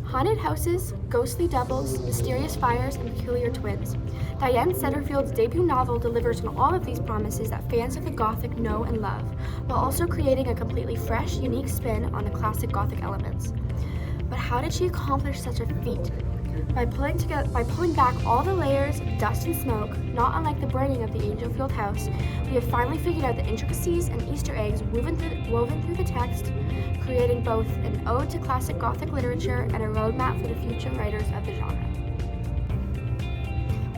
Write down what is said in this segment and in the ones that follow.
Haunted houses, ghostly doubles, mysterious fires, and peculiar twins. Diane Setterfield's debut novel delivers on all of these promises that fans of the Gothic know and love, while also creating a completely fresh, unique spin on the classic Gothic elements. But how did she accomplish such a feat? By pulling back all the layers of dust and smoke, not unlike the burning of the Angelfield house, we have finally figured out the intricacies and Easter eggs woven through the text, creating both an ode to classic Gothic literature and a roadmap for the future writers of the genre.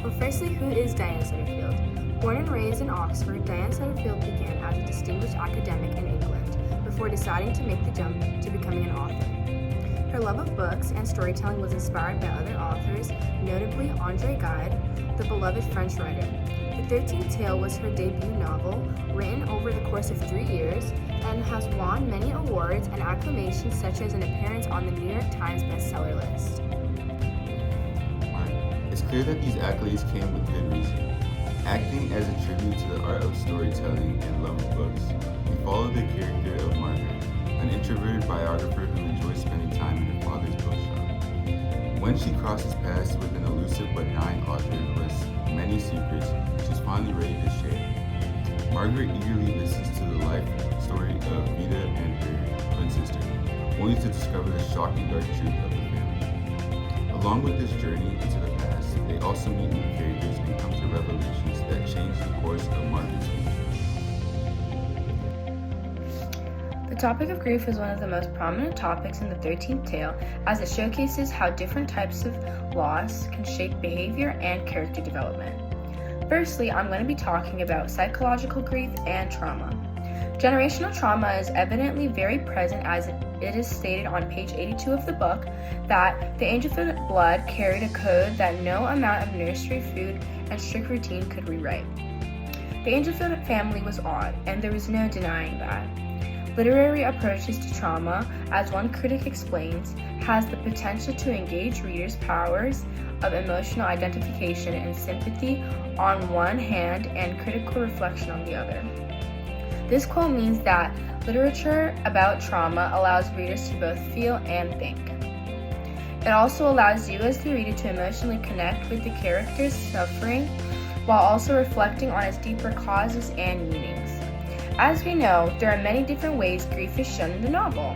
Well, firstly, who is Diane Setterfield? Born and raised in Oxford, Diane Setterfield began as a distinguished academic in England before deciding to make the jump to becoming an author. Her love of books and storytelling was inspired by other authors, notably Andre Gide, the beloved French writer. The 13th Tale was her debut novel, written over the course of 3 years, and has won many awards and acclamations such as an appearance on the New York Times bestseller list. It's clear that these accolades came with good reason. Acting as a tribute to the art of storytelling and love of books, we follow the character of Margaret, an introverted biographer who enjoys spending time in her father's bookshop. When she crosses paths with an elusive but dying author who has many secrets, she's finally ready to share. Margaret eagerly listens to the life story of Vida and her twin sister, only to discover the shocking dark truth of the family. Along with this journey into the past, they also meet new characters and come to revelations that change the course of Margaret's life. The topic of grief is one of the most prominent topics in the 13th Tale, as it showcases how different types of loss can shape behavior and character development. Firstly, I'm going to be talking about psychological grief and trauma. Generational trauma is evidently very present, as it is stated on page 82 of the book that the Angelfield blood carried a code that no amount of nursery food and strict routine could rewrite. The Angelfield family was odd, and there was no denying that. Literary approaches to trauma, as one critic explains, has the potential to engage readers' powers of emotional identification and sympathy on one hand and critical reflection on the other. This quote means that literature about trauma allows readers to both feel and think. It also allows you as the reader to emotionally connect with the character's suffering while also reflecting on its deeper causes and meanings. As we know, there are many different ways grief is shown in the novel,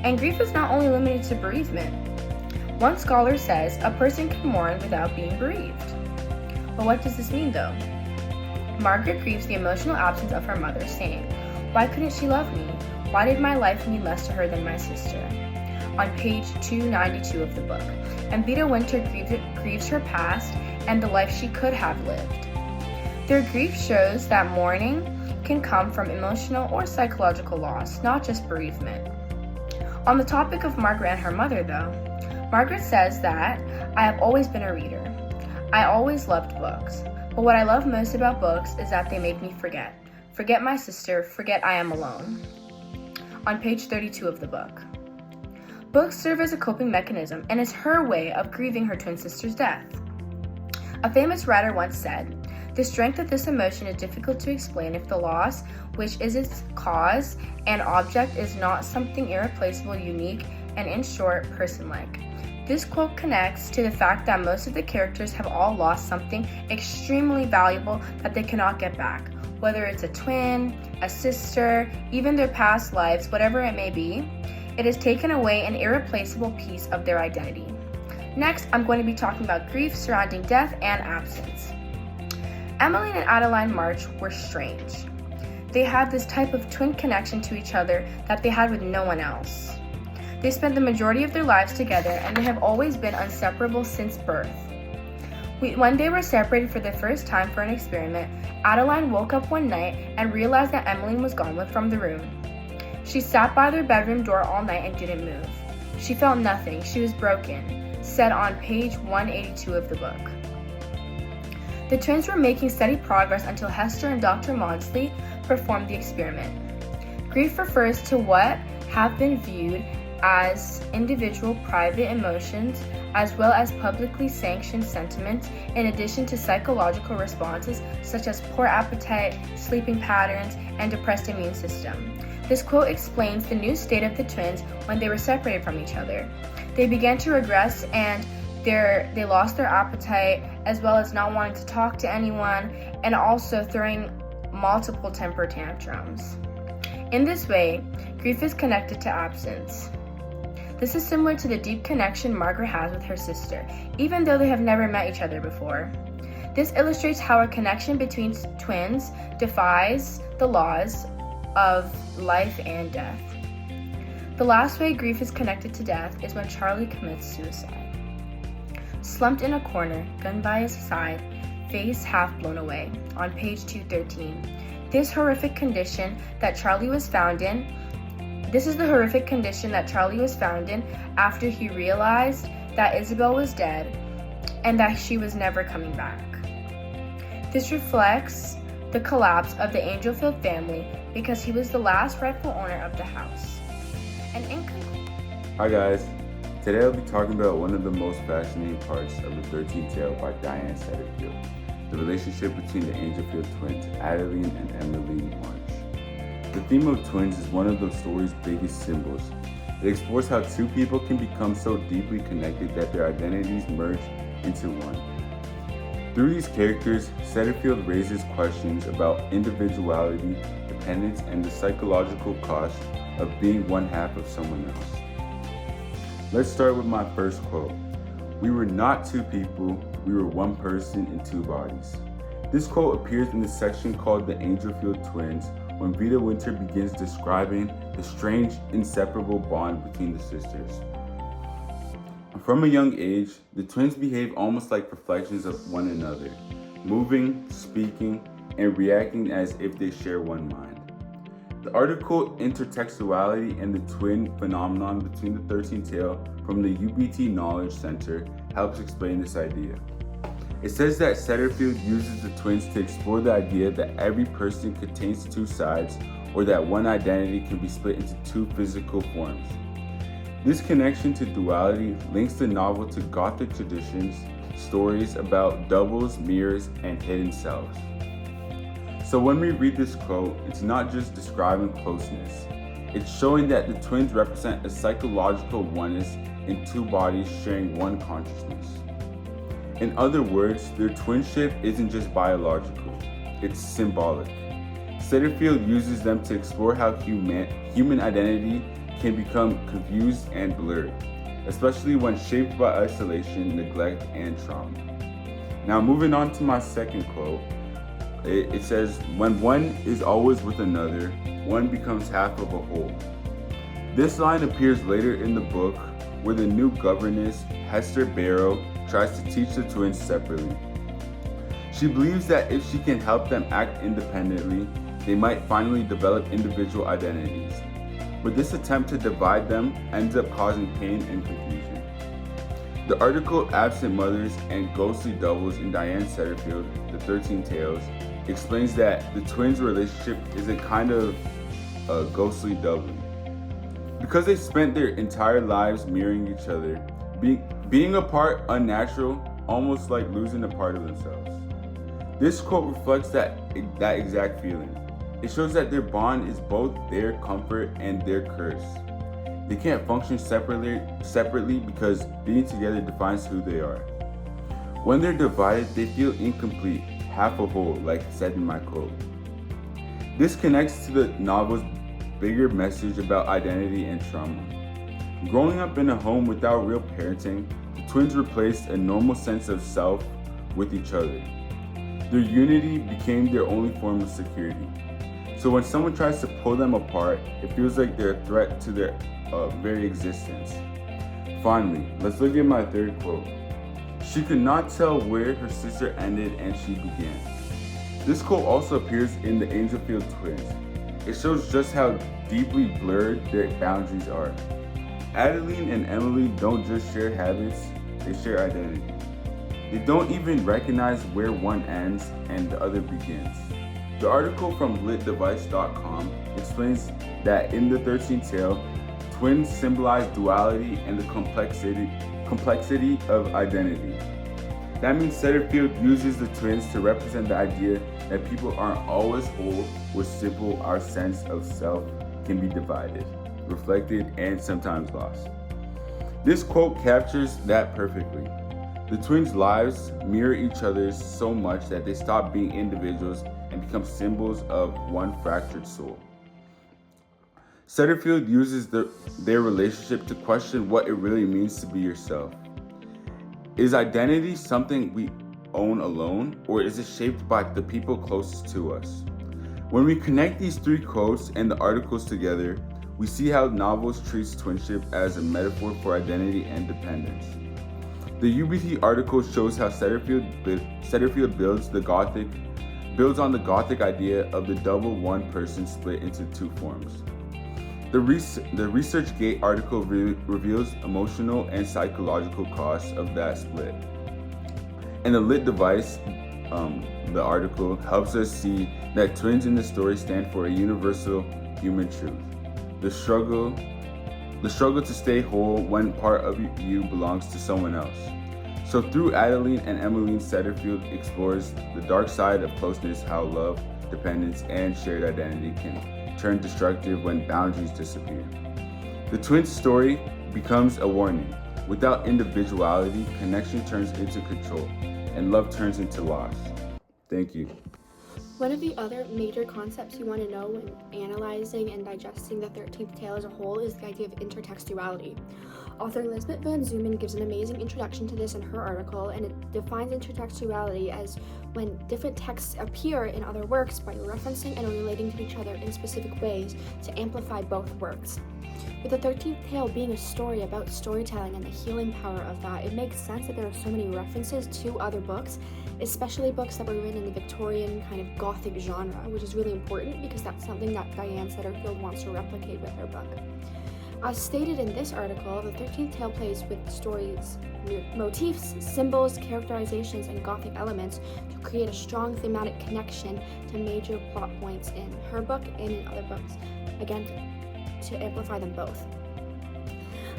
and grief is not only limited to bereavement. One scholar says a person can mourn without being bereaved. But what does this mean though? Margaret grieves the emotional absence of her mother, saying, "Why couldn't she love me? Why did my life mean less to her than my sister?" On page 292 of the book. And Vida Winter grieves her past and the life she could have lived. Their grief shows that mourning can come from emotional or psychological loss, not just bereavement. On the topic of Margaret and her mother though, Margaret says that, "I have always been a reader. I always loved books. But what I love most about books is that they make me forget. Forget my sister, forget I am alone." On page 32 of the book. Books serve as a coping mechanism and is her way of grieving her twin sister's death. A famous writer once said, "The strength of this emotion is difficult to explain if the loss, which is its cause and object, is not something irreplaceable, unique, and in short, person-like." This quote connects to the fact that most of the characters have all lost something extremely valuable that they cannot get back. Whether it's a twin, a sister, even their past lives, whatever it may be, it has taken away an irreplaceable piece of their identity. Next, I'm going to be talking about grief surrounding death and absence. Emmeline and Adeline March were strange. They had this type of twin connection to each other that they had with no one else. They spent the majority of their lives together, and they have always been inseparable since birth. When they were separated for the first time for an experiment, Adeline woke up one night and realized that Emmeline was gone from the room. She sat by their bedroom door all night and didn't move. She felt nothing. She was broken, said on page 182 of the book. The twins were making steady progress until Hester and Dr. Maudsley performed the experiment. Grief refers to what have been viewed as individual private emotions as well as publicly sanctioned sentiments, in addition to psychological responses such as poor appetite, sleeping patterns, and depressed immune system. This quote explains the new state of the twins when they were separated from each other. They began to regress and they lost their appetite, as well as not wanting to talk to anyone, and also throwing multiple temper tantrums. In this way, grief is connected to absence. This is similar to the deep connection Margaret has with her sister, even though they have never met each other before. This illustrates how a connection between twins defies the laws of life and death. The last way grief is connected to death is when Charlie commits suicide. Slumped in a corner, gun by his side, face half blown away, on page 213. This is the horrific condition that Charlie was found in after he realized that Isabel was dead and that she was never coming back. This reflects the collapse of the Angelfield family because he was the last rightful owner of the house. And in conclusion, Hi guys, today I'll be talking about one of the most fascinating parts of the 13th tale by Diane Setterfield, the relationship between the Angelfield twins, Adeline and Emily March. The theme of twins is one of the story's biggest symbols. It explores how two people can become so deeply connected that their identities merge into one. Through these characters, Setterfield raises questions about individuality, dependence, and the psychological cost of being one half of someone else. Let's start with my first quote. "We were not two people, we were one person in two bodies." This quote appears in the section called The Angelfield Twins when Vida Winter begins describing the strange, inseparable bond between the sisters. From a young age, the twins behave almost like reflections of one another, moving, speaking, and reacting as if they share one mind. The article Intertextuality and the Twin Phenomenon between the 13th tale from the UBT Knowledge Center helps explain this idea. It says that Setterfield uses the twins to explore the idea that every person contains two sides, or that one identity can be split into two physical forms. This connection to duality links the novel to Gothic traditions, stories about doubles, mirrors, and hidden selves. So when we read this quote, it's not just describing closeness. It's showing that the twins represent a psychological oneness in two bodies sharing one consciousness. In other words, their twinship isn't just biological, it's symbolic. Setterfield uses them to explore how human identity can become confused and blurred, especially when shaped by isolation, neglect, and trauma. Now moving on to my second quote, it says, "When one is always with another, one becomes half of a whole." This line appears later in the book where the new governess, Hester Barrow, tries to teach the twins separately. She believes that if she can help them act independently, they might finally develop individual identities. But this attempt to divide them ends up causing pain and confusion. The article Absent Mothers and Ghostly Doubles in Diane Setterfield, The 13 Tales, explains that the twins' relationship is a kind of a ghostly doubling. Because they spent their entire lives mirroring each other, being apart unnatural, almost like losing a part of themselves. This quote reflects that exact feeling. It shows that their bond is both their comfort and their curse. They can't function separately because being together defines who they are. When they're divided, they feel incomplete, half a whole, like said in my quote. This connects to the novel's bigger message about identity and trauma. Growing up in a home without real parenting, the twins replaced a normal sense of self with each other. Their unity became their only form of security. So when someone tries to pull them apart, it feels like they're a threat to their very existence. Finally, let's look at my third quote. "She could not tell where her sister ended and she began." This quote also appears in the Angelfield twins. It shows just how deeply blurred their boundaries are. Adeline and Emily don't just share habits, they share identity. They don't even recognize where one ends and the other begins. The article from litdevice.com explains that in the 13th tale, twins symbolize duality and the complexity of identity. That means Setterfield uses the twins to represent the idea that people aren't always whole, or simple. Our sense of self can be divided, reflected, and sometimes lost. This quote captures that perfectly. The twins' lives mirror each other's so much that they stop being individuals and become symbols of one fractured soul. Setterfield uses their relationship to question what it really means to be yourself. Is identity something we own alone, or is it shaped by the people closest to us? When we connect these three quotes and the articles together, we see how novels treats twinship as a metaphor for identity and dependence. The UBT article shows how Setterfield builds on the Gothic idea of the double one person split into two forms. The ResearchGate article reveals emotional and psychological costs of that split. And the lit device, the article, helps us see that twins in the story stand for a universal human truth. The struggle to stay whole when part of you belongs to someone else. So through Adeline and Emmeline, Setterfield explores the dark side of closeness, how love, dependence, and shared identity can turn destructive when boundaries disappear. The twins' story becomes a warning. Without individuality, connection turns into control, and love turns into loss. Thank you. One of the other major concepts you want to know when analyzing and digesting the 13th tale as a whole is the idea of intertextuality. Author Liesbet van Zoonen gives an amazing introduction to this in her article, and it defines intertextuality as when different texts appear in other works by referencing and relating to each other in specific ways to amplify both works. With the 13th tale being a story about storytelling and the healing power of that, it makes sense that there are so many references to other books, especially books that were written in the Victorian kind of Gothic genre, which is really important because that's something that Diane Setterfield wants to replicate with her book. As stated in this article, the 13th tale plays with the story's motifs, symbols, characterizations, and Gothic elements to create a strong thematic connection to major plot points in her book and in other books, again, to amplify them both.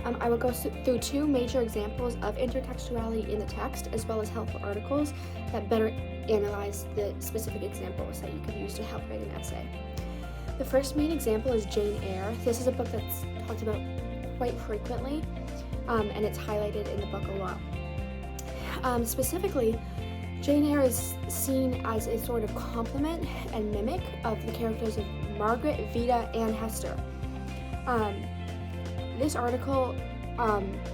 I will go through two major examples of intertextuality in the text, as well as helpful articles that better analyze the specific examples that you can use to help write an essay. The first main example is Jane Eyre. This is a book that's talked about quite frequently, and it's highlighted in the book a lot. Specifically, Jane Eyre is seen as a sort of complement and mimic of the characters of Margaret, Vida, and Hester. This article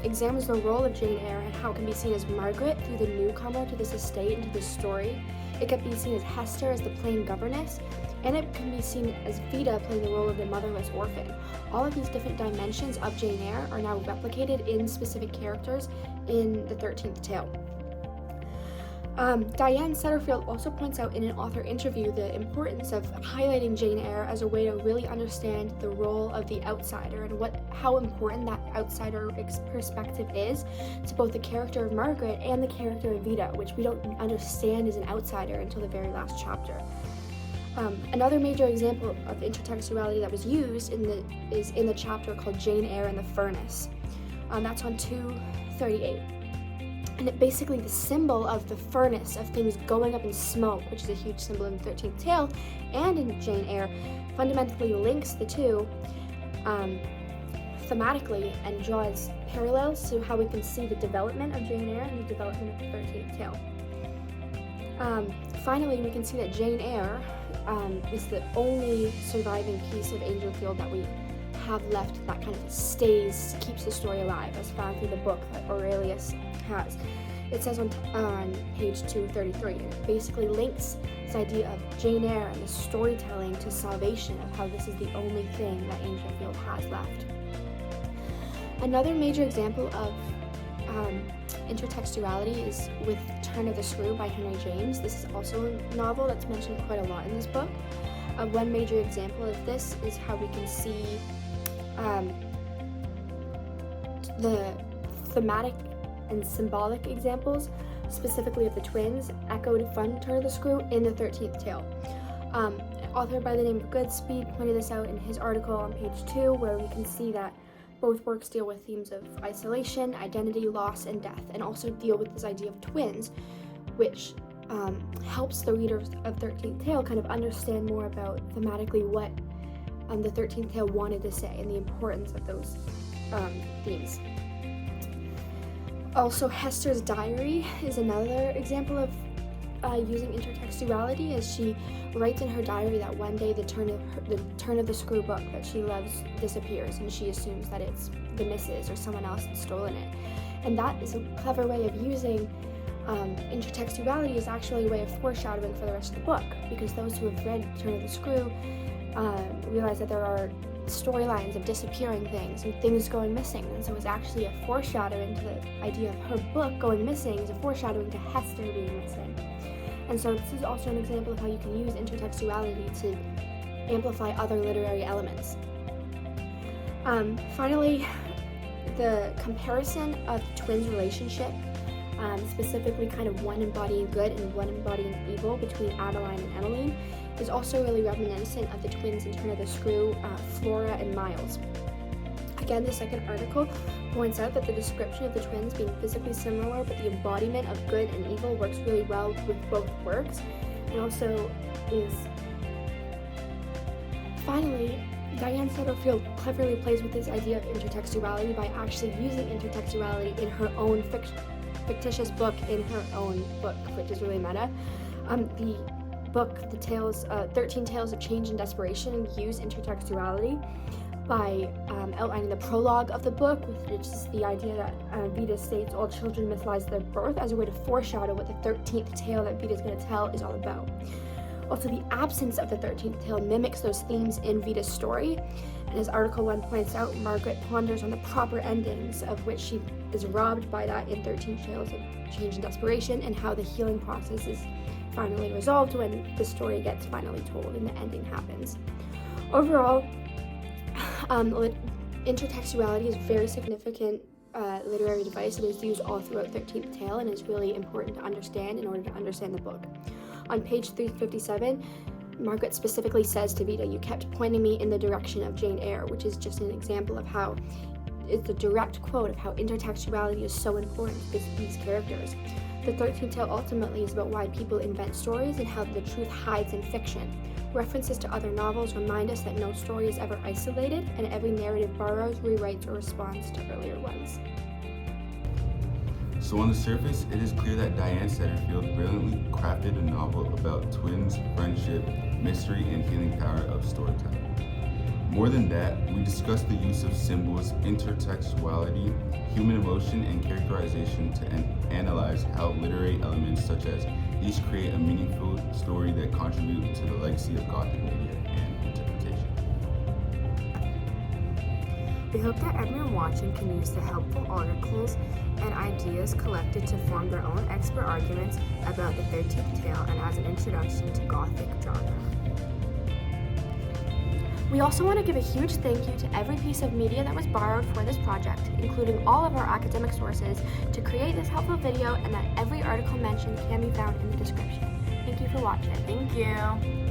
examines the role of Jane Eyre and how it can be seen as Margaret through the newcomer to this estate and to this story. It can be seen as Hester as the plain governess, and it can be seen as Vida playing the role of the motherless orphan. All of these different dimensions of Jane Eyre are now replicated in specific characters in the 13th tale. Diane Setterfield also points out in an author interview the importance of highlighting Jane Eyre as a way to really understand the role of the outsider and how important that outsider perspective is to both the character of Margaret and the character of Vida, which we don't understand as an outsider until the very last chapter. Another major example of intertextuality that was used is in the chapter called Jane Eyre and the Furnace. That's on 238. And it basically, the symbol of the furnace, of things going up in smoke, which is a huge symbol in the 13th tale, and in Jane Eyre, fundamentally links the two thematically and draws parallels to how we can see the development of Jane Eyre and the development of the 13th tale. Finally, we can see that Jane Eyre is the only surviving piece of Angelfield that we have left that kind of keeps the story alive, as found through the book that Aurelius has. It says on page 233, it basically links this idea of Jane Eyre and the storytelling to salvation, of how this is the only thing that Angelfield has left. Another major example of intertextuality is with Turn of the Screw by Henry James. This is also a novel that's mentioned quite a lot in this book. One major example of this is how we can see the thematic and symbolic examples, specifically of the twins, echoed from Turn of the Screw in the 13th tale. An author by the name of Goodspeed pointed this out in his article on page 2, where we can see that both works deal with themes of isolation, identity, loss, and death, and also deal with this idea of twins, which helps the readers of 13th tale kind of understand more about thematically what the 13th tale wanted to say and the importance of those themes. Also, Hester's diary is another example of using intertextuality, as she writes in her diary that one day the turn of the screw book that she loves disappears, and she assumes that it's the missus or someone else that's stolen it. And that is a clever way of using intertextuality. Is actually a way of foreshadowing for the rest of the book, because those who have read Turn of the Screw realize that there are storylines of disappearing things and things going missing, and so it's actually a foreshadowing to the idea of her book going missing is a foreshadowing to Hester being missing. And so this is also an example of how you can use intertextuality to amplify other literary elements. Finally, the comparison of the twins' relationship, specifically kind of one embodying good and one embodying evil between Adeline and Emmeline, is also really reminiscent of the twins in Turn of the Screw, Flora and Miles. Again, the second article points out that the description of the twins being physically similar, but the embodiment of good and evil works really well with both works, and also is... Finally, Diane Setterfield cleverly plays with this idea of intertextuality by actually using intertextuality in her own fictitious book, which is really meta. The book, the tales, 13 Tales of Change and Desperation, use intertextuality by outlining the prologue of the book, which is the idea that Vita states all children mythologize their birth as a way to foreshadow what the 13th tale that Vita's going to tell is all about. Also, the absence of the 13th tale mimics those themes in Vita's story, and as Article 1 points out, Margaret ponders on the proper endings, of which she is robbed by that in 13 Tales of Change and Desperation, and how the healing process is finally resolved when the story gets finally told and the ending happens. Overall, intertextuality is a very significant literary device that is used all throughout 13th Tale and is really important to understand in order to understand the book. On page 357, Margaret specifically says to Vita, "You kept pointing me in the direction of Jane Eyre," which is just an example of how it's a direct quote of how intertextuality is so important to these characters. The 13th Tale ultimately is about why people invent stories and how the truth hides in fiction. References to other novels remind us that no story is ever isolated, and every narrative borrows, rewrites, or responds to earlier ones. So on the surface, it is clear that Diane Setterfield brilliantly crafted a novel about twins, friendship, mystery, and healing power of storytelling. More than that, we discussed the use of symbols, intertextuality, human emotion, and characterization to analyze how literary elements such as these create a meaningful story that contribute to the legacy of Gothic media and interpretation. We hope that everyone watching can use the helpful articles and ideas collected to form their own expert arguments about the 13th Tale and as an introduction to Gothic genre. We also want to give a huge thank you to every piece of media that was borrowed for this project, including all of our academic sources, to create this helpful video, and that every article mentioned can be found in the description. Thank you for watching. Thank you.